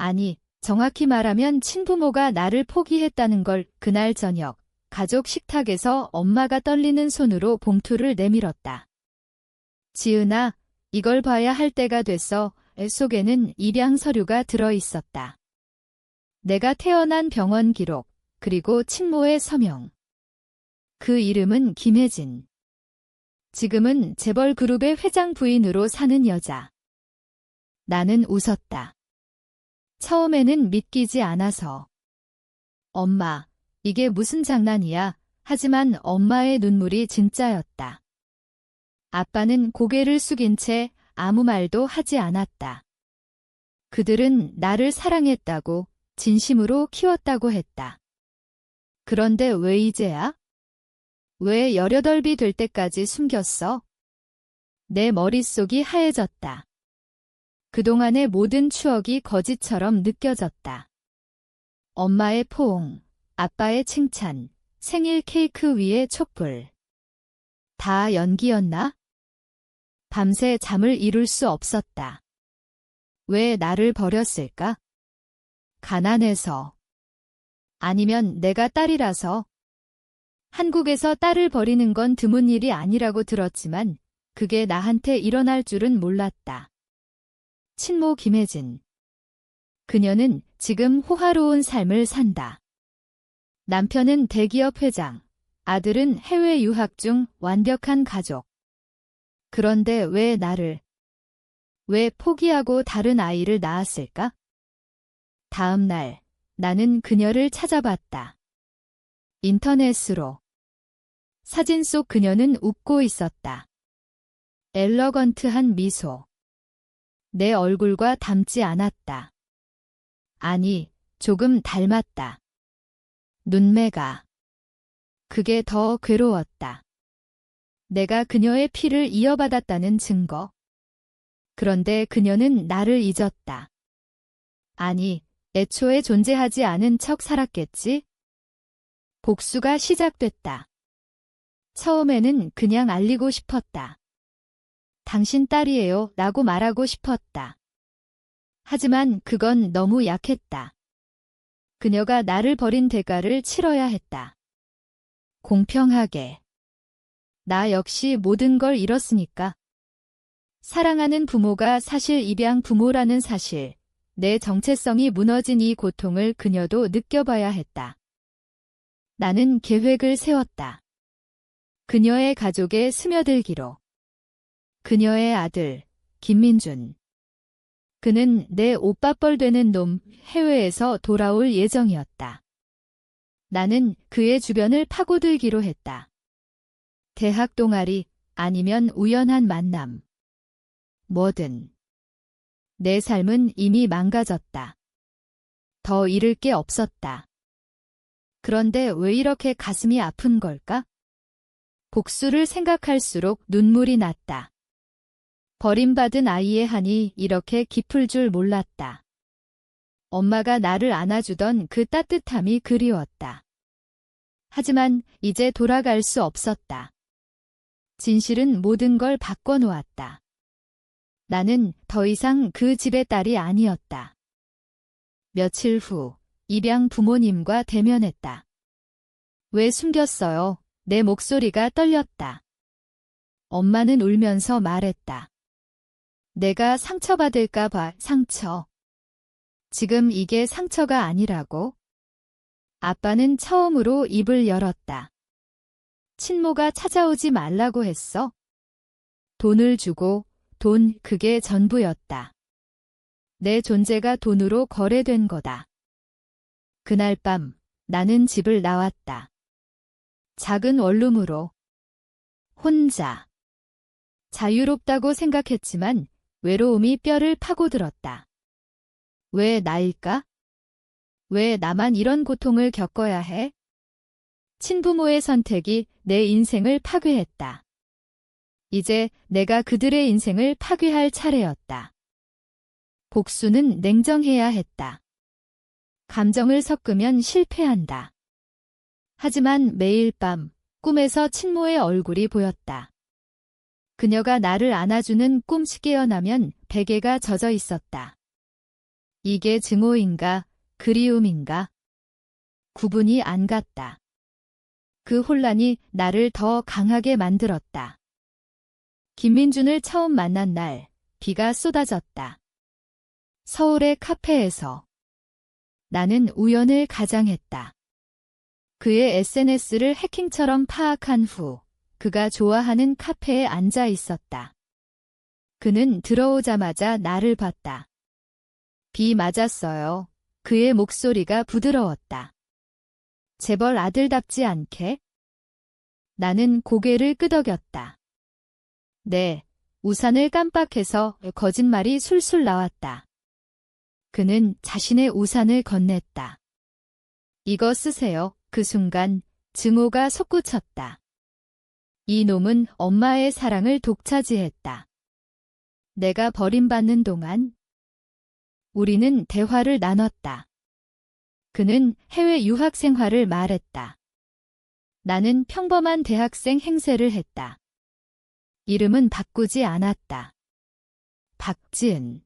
아니, 정확히 말하면 친부모가 나를 포기했다는 걸. 그날 저녁, 가족 식탁에서 엄마가 떨리는 손으로 봉투를 내밀었다. 지은아, 이걸 봐야 할 때가 됐어. 속에는 입양 서류가 들어있었다. 내가 태어난 병원 기록, 그리고 친모의 서명. 그 이름은 김혜진. 지금은 재벌 그룹의 회장 부인으로 사는 여자. 나는 웃었다. 처음에는 믿기지 않아서. 엄마, 이게 무슨 장난이야. 하지만 엄마의 눈물이 진짜였다. 아빠는 고개를 숙인 채 아무 말도 하지 않았다. 그들은 나를 사랑했다고, 진심으로 키웠다고 했다. 그런데 왜 이제야? 왜 18이 될 때까지 숨겼어? 내 머릿속이 하얘졌다. 그동안의 모든 추억이 거짓처럼 느껴졌다. 엄마의 포옹, 아빠의 칭찬, 생일 케이크 위에 촛불. 다 연기였나? 밤새 잠을 이룰 수 없었다. 왜 나를 버렸을까? 가난해서. 아니면 내가 딸이라서. 한국에서 딸을 버리는 건 드문 일이 아니라고 들었지만 그게 나한테 일어날 줄은 몰랐다. 친모 김혜진. 그녀는 지금 호화로운 삶을 산다. 남편은 대기업 회장, 아들은 해외 유학 중 완벽한 가족. 그런데 왜 나를, 왜 포기하고 다른 아이를 낳았을까? 다음 날, 나는 그녀를 찾아봤다. 인터넷으로. 사진 속 그녀는 웃고 있었다. 엘러건트한 미소. 내 얼굴과 닮지 않았다. 아니, 조금 닮았다. 눈매가. 그게 더 괴로웠다. 내가 그녀의 피를 이어받았다는 증거. 그런데 그녀는 나를 잊었다. 아니, 애초에 존재하지 않은 척 살았겠지? 복수가 시작됐다. 처음에는 그냥 알리고 싶었다. 당신 딸이에요 라고 말하고 싶었다. 하지만 그건 너무 약했다. 그녀가 나를 버린 대가를 치러야 했다. 공평하게. 나 역시 모든 걸 잃었으니까. 사랑하는 부모가 사실 입양 부모라는 사실, 내 정체성이 무너진 이 고통을 그녀도 느껴봐야 했다. 나는 계획을 세웠다. 그녀의 가족에 스며들기로. 그녀의 아들, 김민준. 그는 내 오빠뻘 되는 놈, 해외에서 돌아올 예정이었다. 나는 그의 주변을 파고들기로 했다. 대학 동아리, 아니면 우연한 만남. 뭐든. 내 삶은 이미 망가졌다. 더 잃을 게 없었다. 그런데 왜 이렇게 가슴이 아픈 걸까? 복수를 생각할수록 눈물이 났다. 버림받은 아이의 한이 이렇게 깊을 줄 몰랐다. 엄마가 나를 안아주던 그 따뜻함이 그리웠다. 하지만 이제 돌아갈 수 없었다. 진실은 모든 걸 바꿔놓았다. 나는 더 이상 그 집의 딸이 아니었다. 며칠 후, 입양 부모님과 대면했다. 왜 숨겼어요? 내 목소리가 떨렸다. 엄마는 울면서 말했다. 내가 상처받을까 봐. 상처. 지금 이게 상처가 아니라고? 아빠는 처음으로 입을 열었다. 친모가 찾아오지 말라고 했어. 돈을 주고, 돈, 그게 전부였다. 내 존재가 돈으로 거래된 거다. 그날 밤, 나는 집을 나왔다. 작은 원룸으로. 혼자. 자유롭다고 생각했지만 외로움이 뼈를 파고들었다. 왜 나일까? 왜 나만 이런 고통을 겪어야 해? 친부모의 선택이 내 인생을 파괴했다. 이제 내가 그들의 인생을 파괴할 차례였다. 복수는 냉정해야 했다. 감정을 섞으면 실패한다. 하지만 매일 밤 꿈에서 친모의 얼굴이 보였다. 그녀가 나를 안아주는 꿈 깨어나면 베개가 젖어 있었다. 이게 증오인가, 그리움인가? 구분이 안 갔다. 그 혼란이 나를 더 강하게 만들었다. 김민준을 처음 만난 날, 비가 쏟아졌다. 서울의 카페에서. 나는 우연을 가장했다. 그의 SNS를 해킹처럼 파악한 후, 그가 좋아하는 카페에 앉아 있었다. 그는 들어오자마자 나를 봤다. 비 맞았어요. 그의 목소리가 부드러웠다. 재벌 아들답지 않게? 나는 고개를 끄덕였다. 네, 우산을 깜빡해서 거짓말이 술술 나왔다. 그는 자신의 우산을 건넸다. 이거 쓰세요. 그 순간 증오가 솟구쳤다. 이 놈은 엄마의 사랑을 독차지했다. 내가 버림받는 동안 우리는 대화를 나눴다. 그는 해외 유학 생활을 말했다. 나는 평범한 대학생 행세를 했다. 이름은 바꾸지 않았다. 박지은.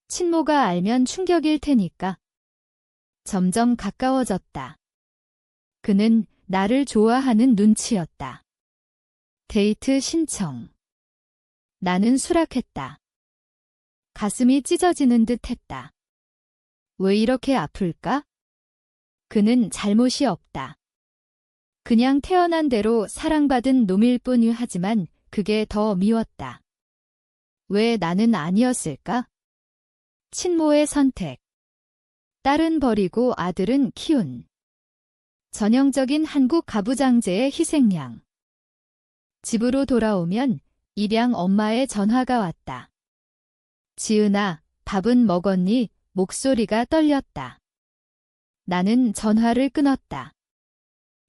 친모가 알면 충격일 테니까. 점점 가까워졌다. 그는 나를 좋아하는 눈치였다. 데이트 신청. 나는 수락했다. 가슴이 찢어지는 듯 했다. 왜 이렇게 아플까? 그는 잘못이 없다. 그냥 태어난 대로 사랑받은 놈일 뿐이 하지만 그게 더 미웠다. 왜 나는 아니었을까? 친모의 선택. 딸은 버리고 아들은 키운. 전형적인 한국 가부장제의 희생양. 집으로 돌아오면 입양 엄마의 전화가 왔다. 지은아, 밥은 먹었니? 목소리가 떨렸다. 나는 전화를 끊었다.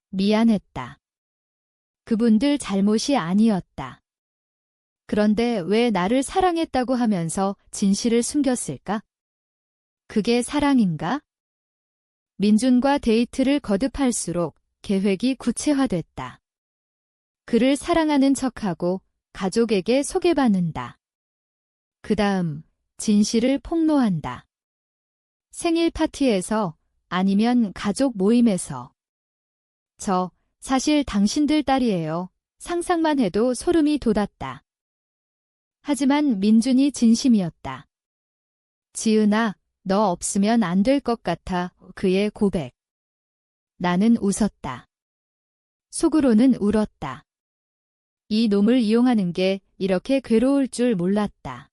미안했다. 그분들 잘못이 아니었다. 그런데 왜 나를 사랑했다고 하면서 진실을 숨겼을까? 그게 사랑인가? 민준과 데이트를 거듭할수록 계획이 구체화됐다. 그를 사랑하는 척하고 가족에게 소개받는다. 그 다음 진실을 폭로한다. 생일 파티에서 아니면 가족 모임에서. 저 사실 당신들 딸이에요. 상상만 해도 소름이 돋았다. 하지만 민준이 진심이었다. 지은아, 너 없으면 안 될 것 같아. 그의 고백. 나는 웃었다. 속으로는 울었다. 이 놈을 이용하는 게 이렇게 괴로울 줄 몰랐다.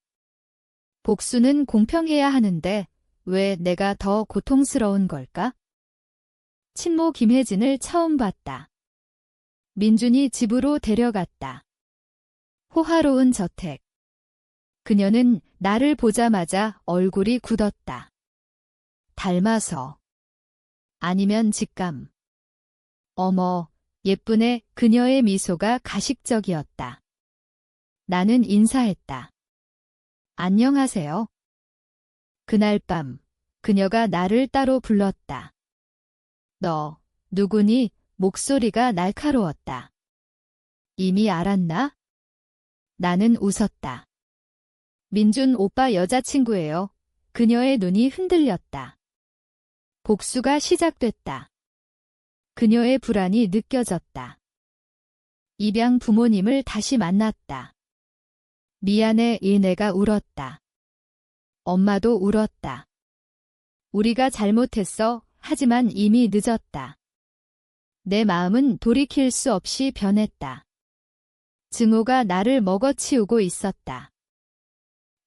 복수는 공평해야 하는데 왜 내가 더 고통스러운 걸까? 친모 김혜진을 처음 봤다. 민준이 집으로 데려갔다. 호화로운 저택. 그녀는 나를 보자마자 얼굴이 굳었다. 닮아서. 아니면 직감. 어머, 예쁘네. 그녀의 미소가 가식적이었다. 나는 인사했다. 안녕하세요. 그날 밤, 그녀가 나를 따로 불렀다. 너, 누구니? 목소리가 날카로웠다. 이미 알았나? 나는 웃었다. 민준 오빠 여자친구예요. 그녀의 눈이 흔들렸다. 복수가 시작됐다. 그녀의 불안이 느껴졌다. 입양 부모님을 다시 만났다. 미안해. 내가 울었다. 엄마도 울었다. 우리가 잘못했어. 하지만 이미 늦었다. 내 마음은 돌이킬 수 없이 변했다. 증오가 나를 먹어치우고 있었다.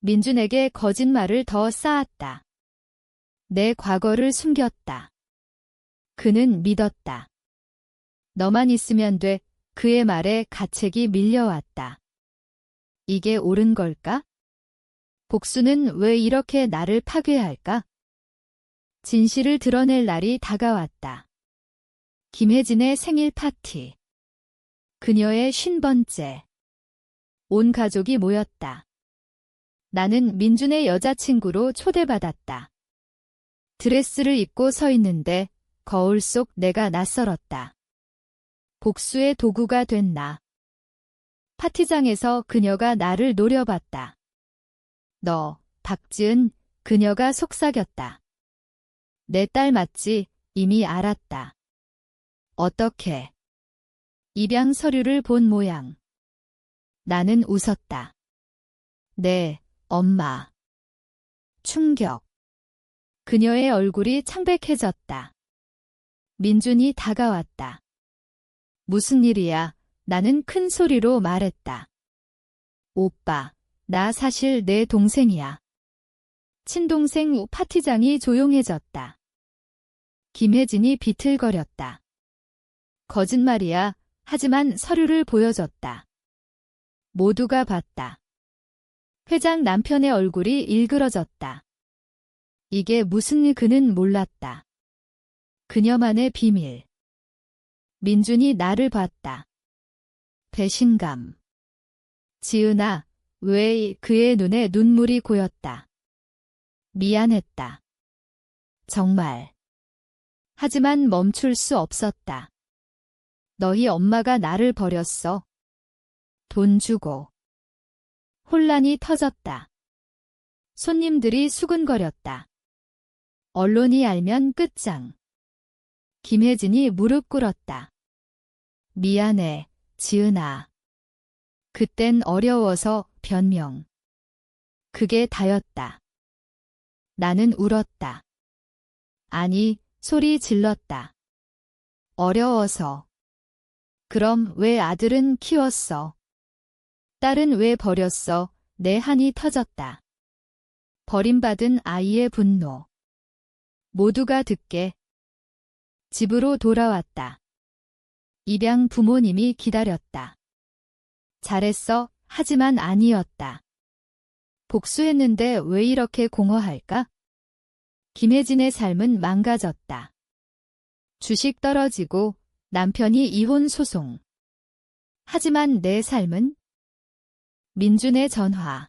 민준에게 거짓말을 더 쌓았다. 내 과거를 숨겼다. 그는 믿었다. 너만 있으면 돼. 그의 말에 가책이 밀려왔다. 이게 옳은 걸까? 복수는 왜 이렇게 나를 파괴할까? 진실을 드러낼 날이 다가왔다. 김혜진의 생일 파티. 그녀의 50번째. 온 가족이 모였다. 나는 민준의 여자친구로 초대받았다. 드레스를 입고 서 있는데 거울 속 내가 낯설었다. 복수의 도구가 된 나. 파티장에서 그녀가 나를 노려봤다. 너, 박지은, 그녀가 속삭였다. 내 딸 맞지? 이미 알았다. 어떻게? 입양 서류를 본 모양. 나는 웃었다. 네, 엄마. 충격. 그녀의 얼굴이 창백해졌다. 민준이 다가왔다. 무슨 일이야? 나는 큰 소리로 말했다. 오빠, 나 사실 내 동생이야. 친동생 파티장이 조용해졌다. 김혜진이 비틀거렸다. 거짓말이야. 하지만 서류를 보여줬다. 모두가 봤다. 회장 남편의 얼굴이 일그러졌다. 이게 무슨 일 그는 몰랐다. 그녀만의 비밀. 민준이 나를 봤다. 배신감. 지은아, 왜 그의 눈에 눈물이 고였다. 미안했다. 정말. 하지만 멈출 수 없었다. 너희 엄마가 나를 버렸어. 돈 주고. 혼란이 터졌다. 손님들이 수근거렸다. 언론이 알면 끝장. 김혜진이 무릎 꿇었다. 미안해, 지은아. 그땐 어려워서 변명. 그게 다였다. 나는 울었다. 아니, 소리 질렀다. 어려워서. 그럼 왜 아들은 키웠어? 딸은 왜 버렸어? 내 한이 터졌다. 버림받은 아이의 분노. 모두가 듣게. 집으로 돌아왔다. 입양 부모님이 기다렸다. 잘했어, 하지만 아니었다. 복수했는데 왜 이렇게 공허할까? 김혜진의 삶은 망가졌다. 주식 떨어지고 남편이 이혼 소송. 하지만 내 삶은? 민준의 전화.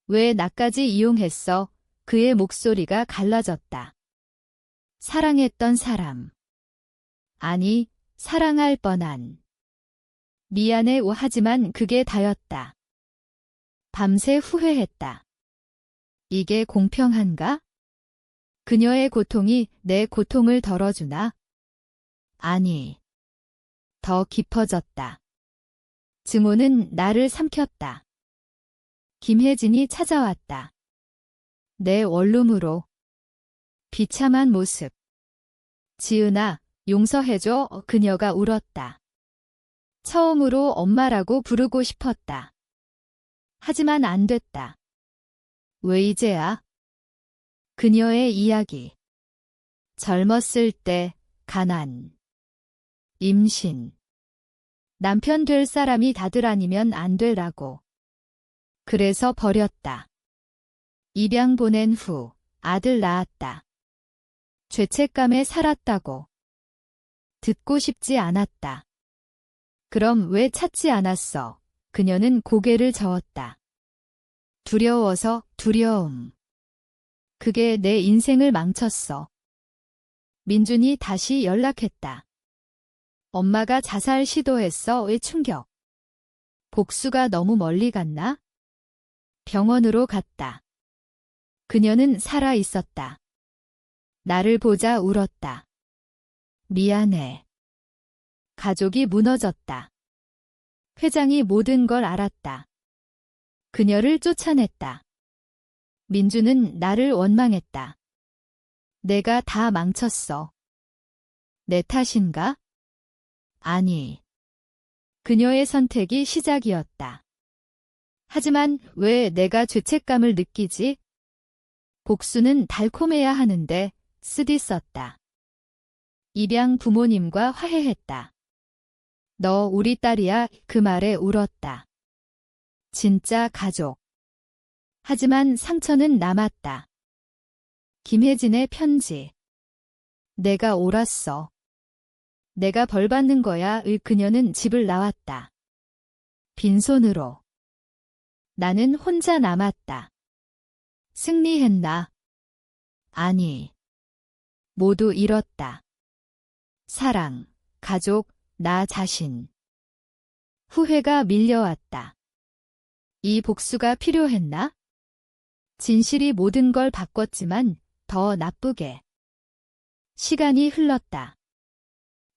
왜 나까지 이용했어? 그의 목소리가 갈라졌다. 사랑했던 사람. 아니, 사랑할 뻔한. 미안해 하지만 그게 다였다. 밤새 후회했다. 이게 공평한가? 그녀의 고통이 내 고통을 덜어주나? 아니. 더 깊어졌다. 증오는 나를 삼켰다. 김혜진이 찾아왔다. 내 원룸으로. 비참한 모습. 지은아, 용서해줘. 그녀가 울었다. 처음으로 엄마라고 부르고 싶었다. 하지만 안 됐다. 왜 이제야? 그녀의 이야기. 젊었을 때, 가난. 임신. 남편 될 사람이 다들 아니면 안 되라고. 그래서 버렸다. 입양 보낸 후 아들 낳았다. 죄책감에 살았다고. 듣고 싶지 않았다. 그럼 왜 찾지 않았어? 그녀는 고개를 저었다. 두려워서 두려움. 그게 내 인생을 망쳤어. 민준이 다시 연락했다. 엄마가 자살 시도했어. 왜 충격. 복수가 너무 멀리 갔나? 병원으로 갔다. 그녀는 살아 있었다. 나를 보자 울었다. 미안해. 가족이 무너졌다. 회장이 모든 걸 알았다. 그녀를 쫓아냈다. 민주는 나를 원망했다. 내가 다 망쳤어. 내 탓인가? 아니. 그녀의 선택이 시작이었다. 하지만 왜 내가 죄책감을 느끼지? 복수는 달콤해야 하는데 쓰디썼다. 입양 부모님과 화해했다. 너 우리 딸이야. 그 말에 울었다. 진짜 가족. 하지만 상처는 남았다. 김혜진의 편지. 내가 옳았어. 내가 벌 받는 거야. 그녀는 집을 나왔다. 빈손으로. 나는 혼자 남았다. 승리했나? 아니. 모두 잃었다. 사랑, 가족, 나 자신. 후회가 밀려왔다. 이 복수가 필요했나? 진실이 모든 걸 바꿨지만 더 나쁘게. 시간이 흘렀다.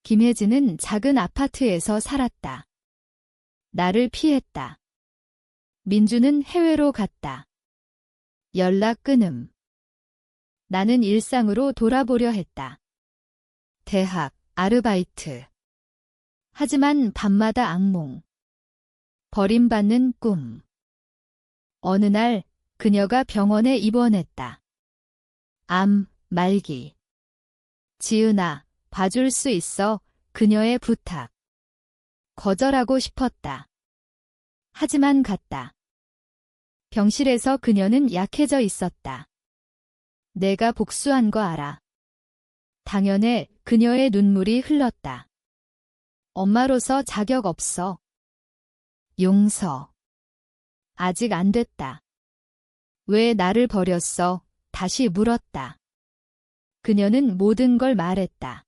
김혜진은 작은 아파트에서 살았다. 나를 피했다. 민주는 해외로 갔다. 연락 끊음. 나는 일상으로 돌아보려 했다. 대학, 아르바이트. 하지만 밤마다 악몽. 버림받는 꿈. 어느 날 그녀가 병원에 입원했다. 암, 말기. 지은아, 봐줄 수 있어. 그녀의 부탁. 거절하고 싶었다. 하지만 갔다. 병실에서 그녀는 약해져 있었다. 내가 복수한 거 알아. 당연해. 그녀의 눈물이 흘렀다. 엄마로서 자격 없어. 용서. 아직 안 됐다. 왜 나를 버렸어? 다시 물었다. 그녀는 모든 걸 말했다.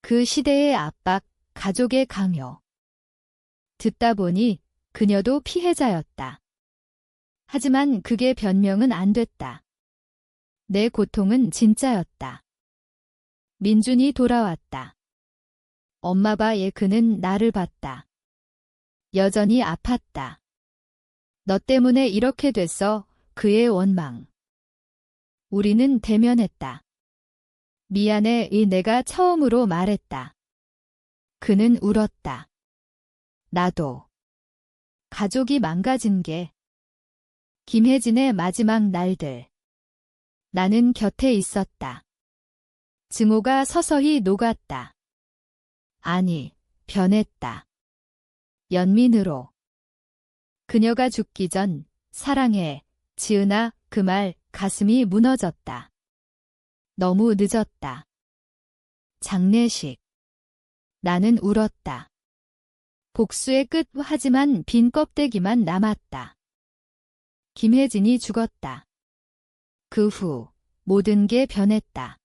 그 시대의 압박, 가족의 강요. 듣다 보니 그녀도 피해자였다. 하지만 그게 변명은 안 됐다. 내 고통은 진짜였다. 민준이 돌아왔다. 엄마바에 그는 나를 봤다. 여전히 아팠다. 너 때문에 이렇게 됐어. 그의 원망. 우리는 대면했다. 미안해. 내가 처음으로 말했다. 그는 울었다. 나도. 가족이 망가진 게. 김혜진의 마지막 날들. 나는 곁에 있었다. 증오가 서서히 녹았다. 아니, 변했다. 연민으로. 그녀가 죽기 전, 사랑해, 지은아, 그 말, 가슴이 무너졌다. 너무 늦었다. 장례식. 나는 울었다. 복수의 끝. 하지만 빈 껍데기만 남았다. 김혜진이 죽었다. 그 후 모든 게 변했다.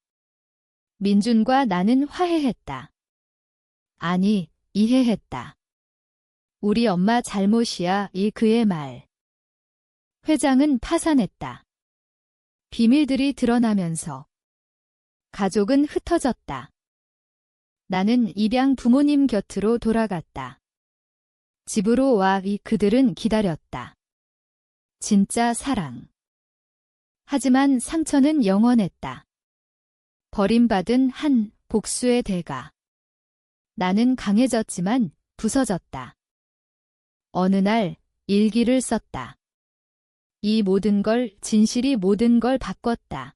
민준과 나는 화해했다. 아니, 이해했다. 우리 엄마 잘못이야. 그의 말. 회장은 파산했다. 비밀들이 드러나면서 가족은 흩어졌다. 나는 입양 부모님 곁으로 돌아갔다. 집으로 와. 그들은 기다렸다. 진짜 사랑. 하지만 상처는 영원했다. 버림받은 한 복수의 대가. 나는 강해졌지만 부서졌다. 어느 날 일기를 썼다. 이 모든 걸, 진실이 모든 걸 바꿨다.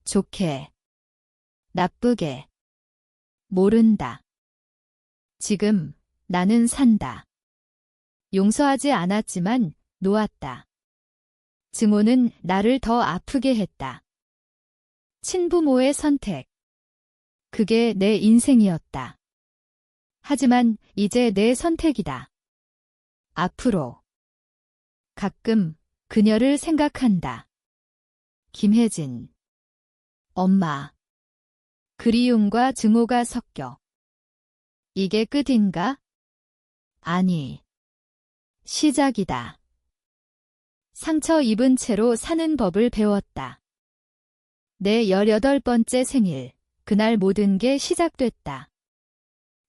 좋게. 나쁘게. 모른다. 지금 나는 산다. 용서하지 않았지만 놓았다. 증오는 나를 더 아프게 했다. 친부모의 선택. 그게 내 인생이었다. 하지만 이제 내 선택이다. 앞으로. 가끔 그녀를 생각한다. 김혜진. 엄마. 그리움과 증오가 섞여. 이게 끝인가? 아니. 시작이다. 상처 입은 채로 사는 법을 배웠다. 내 18번째 생일, 그날 모든 게 시작됐다.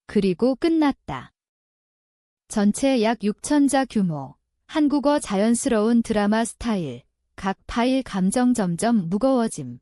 그리고 끝났다. 전체 약 6,000자 규모, 한국어 자연스러운 드라마 스타일, 각 파일 감정 점점 무거워짐.